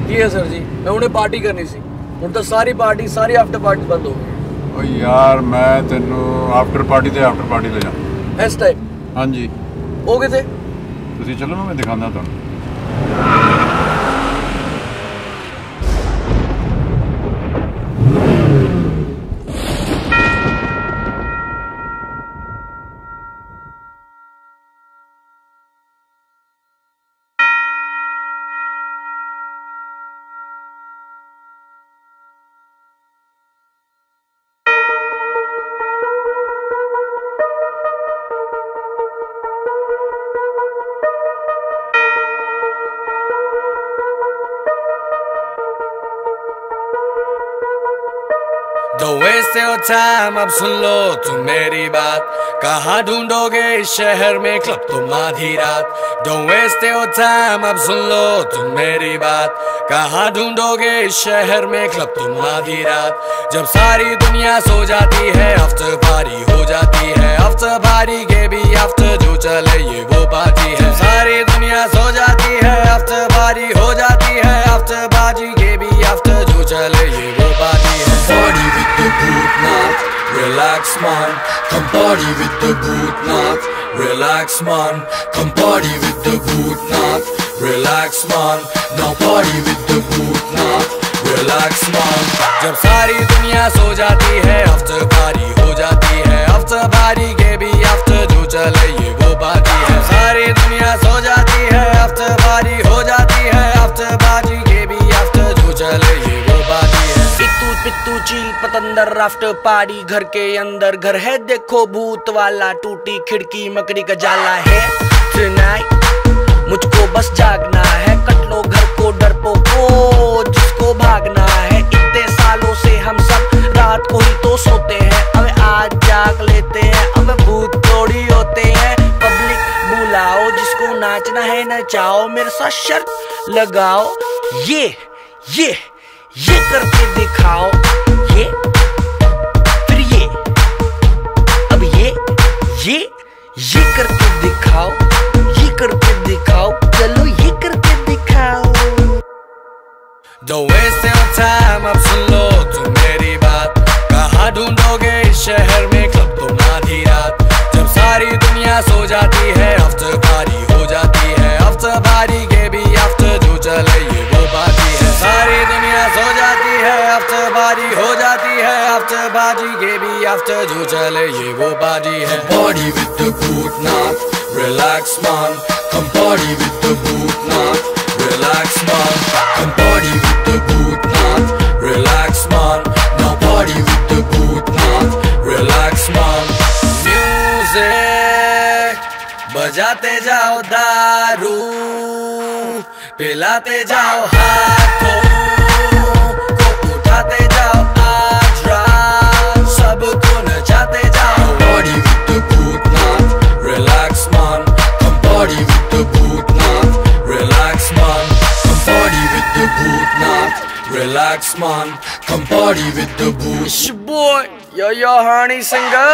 की है सर जी, मैं उन्हें पार्टी करनी सी। ਹੁਣ ਤਾਂ ਸਾਰੀ ਪਾਰਟੀ ਸਾਰੀ ਆਫਟਰ ਪਾਰਟੀ ਬੰਦ ਹੋ ਗਈ। ਓ ਯਾਰ ਮੈਂ ਤੈਨੂੰ ਆਫਟਰ ਪਾਰਟੀ ਲੈ ਜਾ ਇਸ ਟਾਈਮ। ਹਾਂਜੀ ਉਹ ਕਿਤੇ? ਤੁਸੀਂ ਚੱਲੋ ਮੈਂ ਦਿਖਾਉਂਦਾ ਤੁਹਾਨੂੰ। Don't waste your time, अब सुन लो तुम मेरी बात। कहाँ ढूंढोगे इस शहर में क्लब तुम आधी रात। Don't waste your time, अब सुन लो तुम मेरी बात। कहाँ ढूंढोगे इस शहर में क्लब तुम आधी रात। जब सारी दुनिया सो जाती है आफ्टर पार्टी हो जाती है। आफ्टर पार्टी के भी आफ्टर जो चले ये वो पार्टी है। सारी दुनिया सो जाती है आफ्टर पार्टी हो जाती है। आफ्टर पार्टी के भी आफ्टर जो चले ये वो पार्टी है। Party with the Bhutnath, relax man. Come party with the Bhutnath, relax man. Come party with the Bhutnath, relax man. Now party with the Bhutnath, relax man. जब सारी दुनिया सो जाती है आफ्टर पार्टी हो जाती है। आफ्टर पार्टी के भी आफ्टर जो चले ये वो पार्टी है। सारी दुनिया सो जाती है आफ्टर पार्टी हो जाती है। आफ्टर पार्टी के भी आफ्टर जो चले ये वो पार्टी है। पित्तू चील पतंदर आफ्टर पार्टी घर के अंदर घर है देखो भूत वाला। टूटी खिड़की मकड़ी का जाला है। Tonight मुझको बस जागना है। कट लो घर को डरपोको जिसको भागना है। इतने सालों से हम सब रात को ही तो सोते हैं। अब आज जाग लेते हैं। अब भूत थोड़ी होते हैं। पब्लिक बुलाओ जिसको नाचना है नचाओ। मेरे साथ शर्त लगाओ। ये करके दिखाओ। ये फिर ये अब ये करके दिखाओ। ये करके दिखाओ। चलो ये करके दिखाओ। Don't waste your time, अब सुन लो तुम मेरी बात। कहाँ ढूंढोगे इस शहर में क्लब तुम आधी रात। जब सारी दुनिया सो जाती है आफ्टर पार्टी हो जाती है। आफ्टर पार्टी के भी आफ्टर जो चले ये वो पार्टी है। सारी दुनिया सो जाती है आफ्टर पार्टी हो जाती है। आफ्टर पार्टी के भी आफ्टर जो चले ये वो पार्टी है। Party with the Bhutnath, relax man. Come party with the Bhutnath, relax man. Come party with the Bhutnath, relax man. Now party with the Bhutnath, relax man. Music बजाते जाओ दारू पिलाते जाओ हाथों को उठाते जाओ आज रात सबको नचाते जाओ। Party with the Bhutnath, relax man. Come party with the Bhutnath, relax man. Come party with the Bhutnath, relax man. Come party with the Bhutnath. It's your boy, yo honey singer.